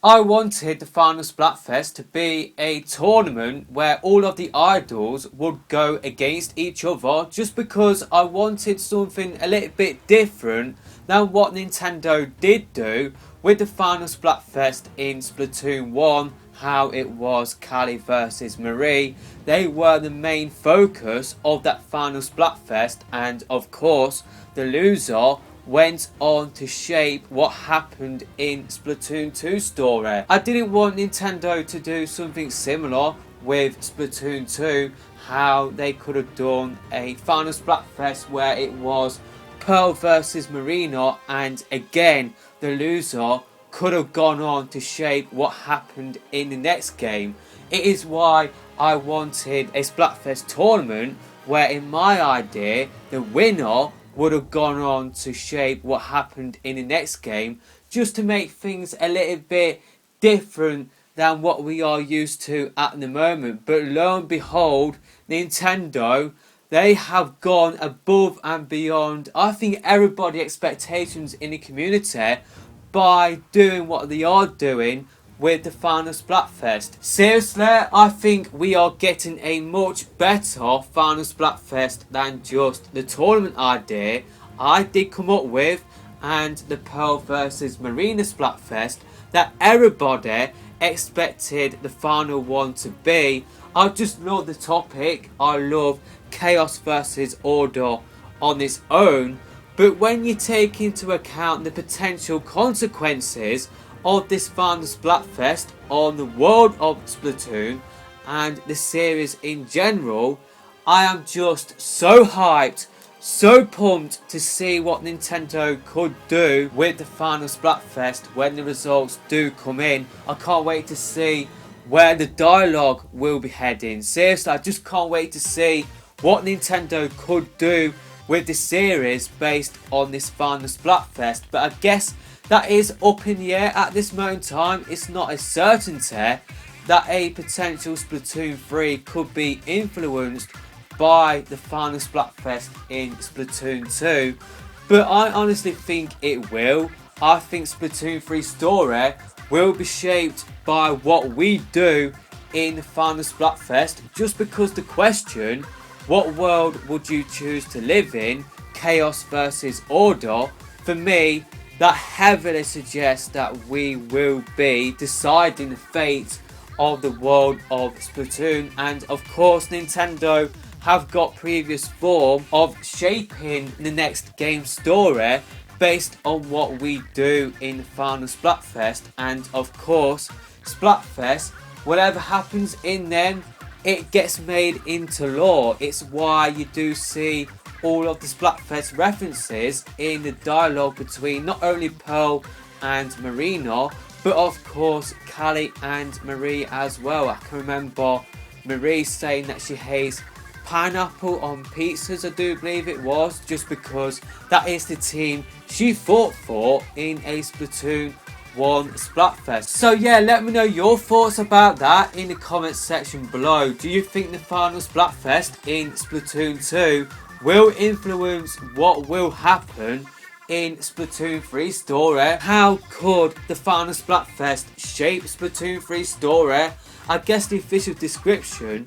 I wanted the final Splatfest to be a tournament where all of the idols would go against each other just because I wanted something a little bit different than what Nintendo did do with the final Splatfest in Splatoon 1, how it was Callie versus Marie. They were the main focus of that final Splatfest, and of course the loser went on to shape what happened in Splatoon 2 story. I didn't want Nintendo to do something similar with Splatoon 2, how they could have done a final Splatfest where it was Pearl versus Marina, and again the loser could have gone on to shape what happened in the next game. It is why I wanted a Splatfest tournament where, in my idea, the winner would have gone on to shape what happened in the next game, just to make things a little bit different than what we are used to at the moment. But lo and behold, Nintendo, they have gone above and beyond, I think, everybody's expectations in the community by doing what they are doing with the final Splatfest. Seriously, I think we are getting a much better final Splatfest than just the tournament idea I did come up with and the Pearl versus Marina Splatfest that everybody expected the final one to be. I just love the topic. I love Chaos versus Order on its own, but when you take into account the potential consequences of this final Splatfest on the world of Splatoon and the series in general, I am just so hyped, so pumped to see what Nintendo could do with the final Splatfest when the results do come in. I can't wait to see where the dialogue will be heading. Seriously, I just can't wait to see what Nintendo could do with the series based on this final Splatfest. But I guess that is up in the air at this moment in time. It's not a certainty that a potential Splatoon 3 could be influenced by the final Splatfest in Splatoon 2. But I honestly think it will. I think Splatoon 3 story will be shaped by what we do in the final Splatfest, just because the question, what world would you choose to live in, Chaos versus Order, for me, that heavily suggests that we will be deciding the fate of the world of Splatoon. And of course, Nintendo have got previous form of shaping the next game story based on what we do in the final Splatfest. And of course, Splatfest, whatever happens in them, it gets made into law. It's why you do see all of the Splatfest references in the dialogue between not only Pearl and Marina, but of course Callie and Marie as well. I can remember Marie saying that she hates pineapple on pizzas, I do believe it was, just because that is the team she fought for in a Splatoon 1 Splatfest. So yeah, let me know your thoughts about that in the comments section below. Do you think the final Splatfest in Splatoon 2 will influence what will happen in Splatoon 3 story? How could the final Splatfest shape Splatoon 3 story? I guess the official description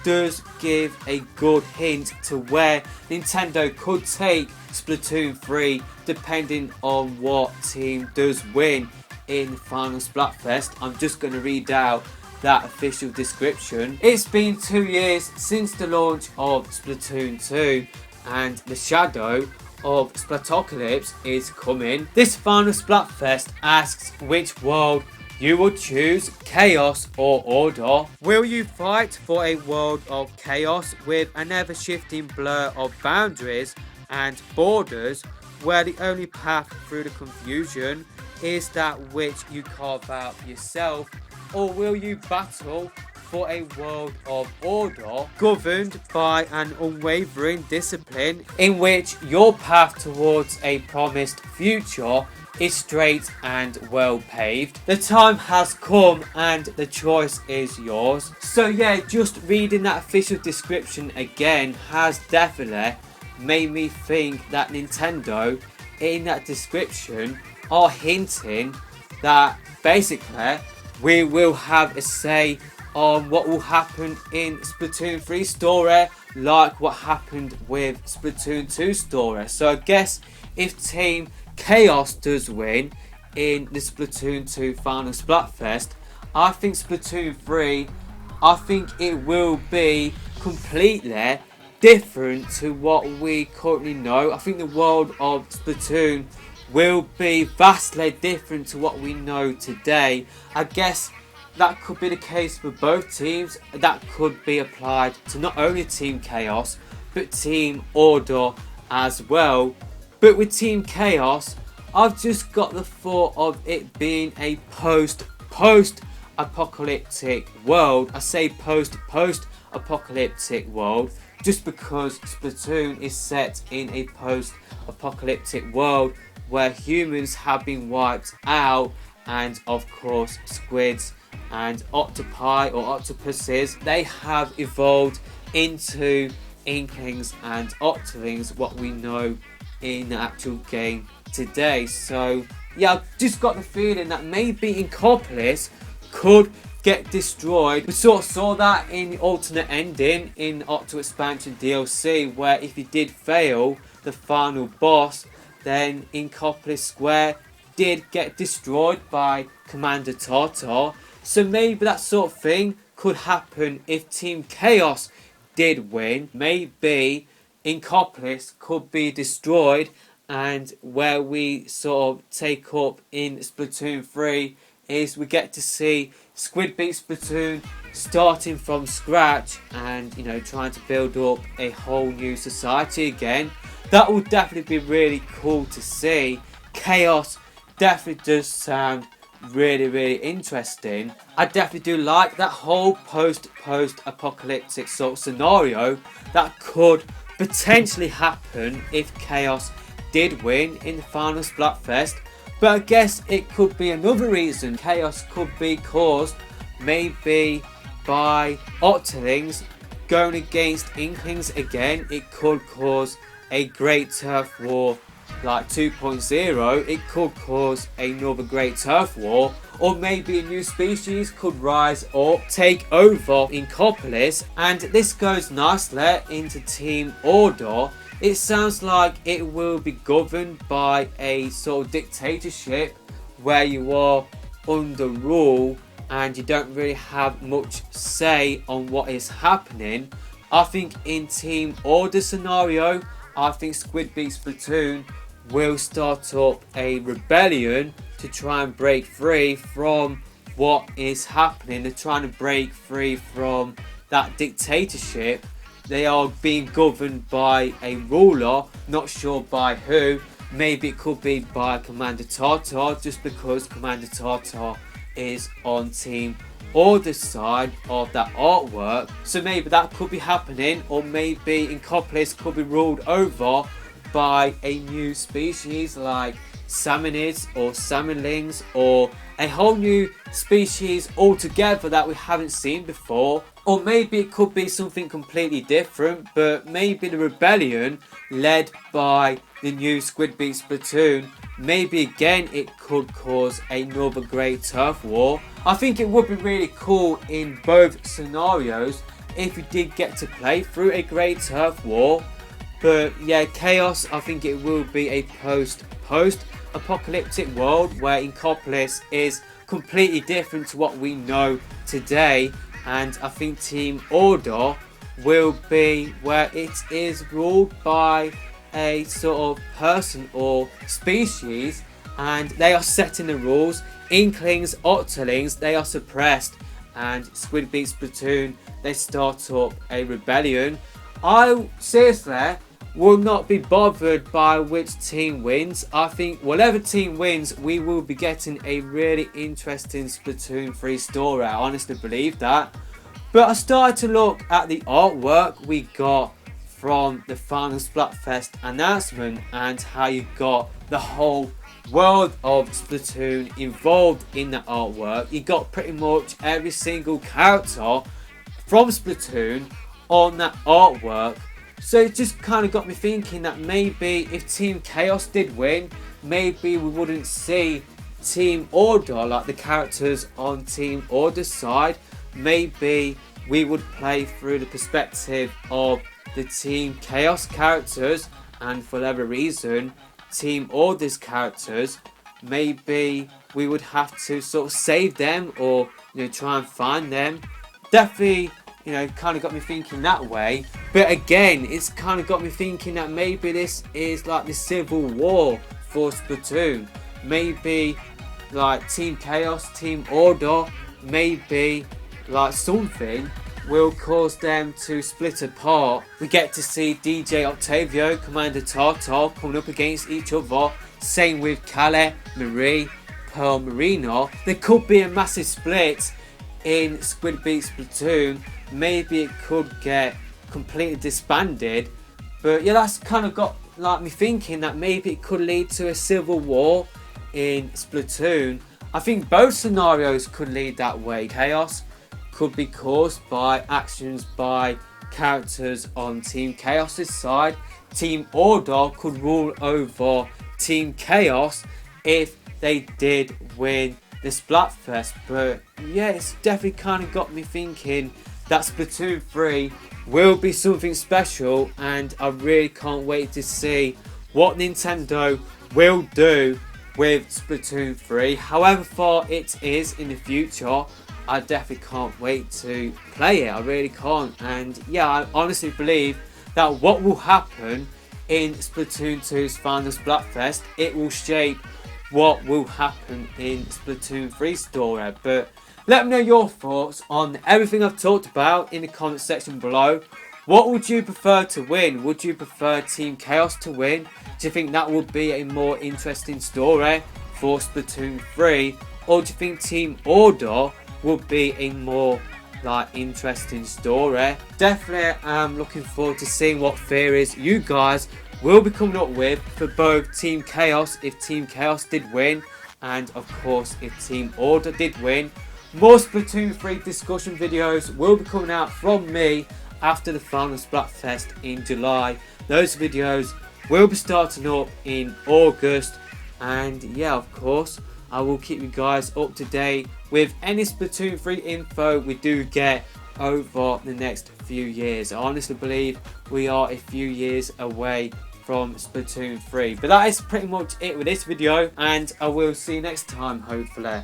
does give a good hint to where Nintendo could take Splatoon 3 depending on what team does win in the final Splatfest. I'm just going to read out that official description. It's been 2 years since the launch of Splatoon 2 and the shadow of Splatocalypse is coming. This final Splatfest asks which world you will choose, Chaos or Order. Will you fight for a world of chaos with an ever-shifting blur of boundaries and borders where the only path through the confusion is that which you carve out yourself? Or will you battle for a world of order governed by an unwavering discipline in which your path towards a promised future is straight and well paved? The time has come and the choice is yours. So yeah, just reading that official description again has definitely made me think that Nintendo in that description are hinting that basically we will have a say on what will happen in Splatoon 3 story, like what happened with Splatoon 2 story. So I guess if Team Chaos does win in the Splatoon 2 final Splatfest, I think Splatoon 3, I think it will be completely different to what we currently know. I think the world of Splatoon will be vastly different to what we know today. I guess that could be the case for both teams. That could be applied to not only Team Chaos but Team Order as well. But with Team Chaos, I've just got the thought of it being a post-apocalyptic world. I say post-apocalyptic world just because Splatoon is set in a post-apocalyptic world where humans have been wiped out, and of course squids and octopi or octopuses, they have evolved into inklings and octolings, what we know in the actual game today. So yeah, I've just got the feeling that maybe Inkopolis could get destroyed. We sort of saw that in the alternate ending in Octo Expansion DLC, where if you did fail the final boss, then Inkopolis Square did get destroyed by Commander Tartar. So maybe that sort of thing could happen if Team Chaos did win. Maybe Inkopolis could be destroyed, and where we sort of take up in Splatoon 3 is we get to see Squid beat Splatoon starting from scratch and, you know, trying to build up a whole new society again. That would definitely be really cool to see. Chaos definitely does sound really interesting. I definitely do like that whole post-apocalyptic sort of scenario that could potentially happen if Chaos did win in the final Splatfest. But I guess it could be another reason. Chaos could be caused maybe by octolings going against inklings again. It could cause a Great Turf War like 2.0. It could cause another Great Turf War, or maybe a new species could rise up, take over Inkopolis. And this goes nicely into Team Order. It sounds like it will be governed by a sort of dictatorship where you are under rule and you don't really have much say on what is happening. I think in Team Order scenario, I think Squid beat Splatoon will start up a rebellion to try and break free from what is happening. They're trying to break free from that dictatorship. They are being governed by a ruler, not sure by who. Maybe it could be by Commander Tartar, just because Commander Tartar is on Team Order's side of that artwork. So maybe that could be happening, or maybe Inkopolis could be ruled over by a new species like salmonids or salmonlings, or a whole new species altogether that we haven't seen before. Or maybe it could be something completely different, but maybe the rebellion led by the new Squid beat Splatoon, maybe again it could cause another Great Turf War. I think it would be really cool in both scenarios if we did get to play through a Great Turf War. But yeah, Chaos, I think it will be a post-apocalyptic world where Inkopolis is completely different to what we know today. And I think Team Order will be where it is ruled by a sort of person or species, and they are setting the rules. Inklings, octolings, they are suppressed, and Squid beat Splatoon, they start up a rebellion. I seriously will not be bothered by which team wins. I think whatever team wins, we will be getting a really interesting Splatoon 3 story. I honestly believe that. But I started to look at the artwork we got from the final Splatfest announcement and how you got the whole world of Splatoon involved in that artwork. You got pretty much every single character from Splatoon on that artwork. So it just kind of got me thinking that maybe if Team Chaos did win, maybe we wouldn't see Team Order, like the characters on Team Order's side, maybe we would play through the perspective of the Team Chaos characters, and for whatever reason, Team Order's characters, maybe we would have to sort of save them or try and find them. Definitely, kind of got me thinking that way. But again, it's kind of got me thinking that maybe this is like the civil war for Splatoon. Maybe like Team Chaos, Team Order, maybe like something will cause them to split apart. We get to see DJ Octavio, Commander Tartar coming up against each other. Same with Calais, Marie, Pearl Marina. There could be a massive split in Squid Beat Splatoon. Maybe it could get completely disbanded. But yeah, that's kind of got like me thinking that maybe it could lead to a civil war in Splatoon. I think both scenarios could lead that way. Chaos could be caused by actions by characters on Team Chaos's side. Team Order could rule over Team Chaos if they did win the Splatfest. But yeah, it's definitely kind of got me thinking that Splatoon 3 will be something special, and I really can't wait to see what Nintendo will do with Splatoon 3. However far it is in the future, I definitely can't wait to play it. I really can't. And yeah, I honestly believe that what will happen in Splatoon 2's final Splatfest, it will shape what will happen in Splatoon 3's story. But let me know your thoughts on everything I've talked about in the comment section below. What would you prefer to win? Would you prefer Team Chaos to win? Do you think that would be a more interesting story for Splatoon 3? Or do you think Team Order would be a more interesting story? Definitely am looking forward to seeing what theories you guys will be coming up with for both Team Chaos if Team Chaos did win, and of course if Team Order did win. More Splatoon 3 discussion videos will be coming out from me after the final Splatfest in July. Those videos will be starting up in August, and yeah, of course I will keep you guys up to date with any Splatoon 3 info we do get over the next few years. I honestly believe we are a few years away from Splatoon 3. But that is pretty much it with this video, and I will see you next time, hopefully.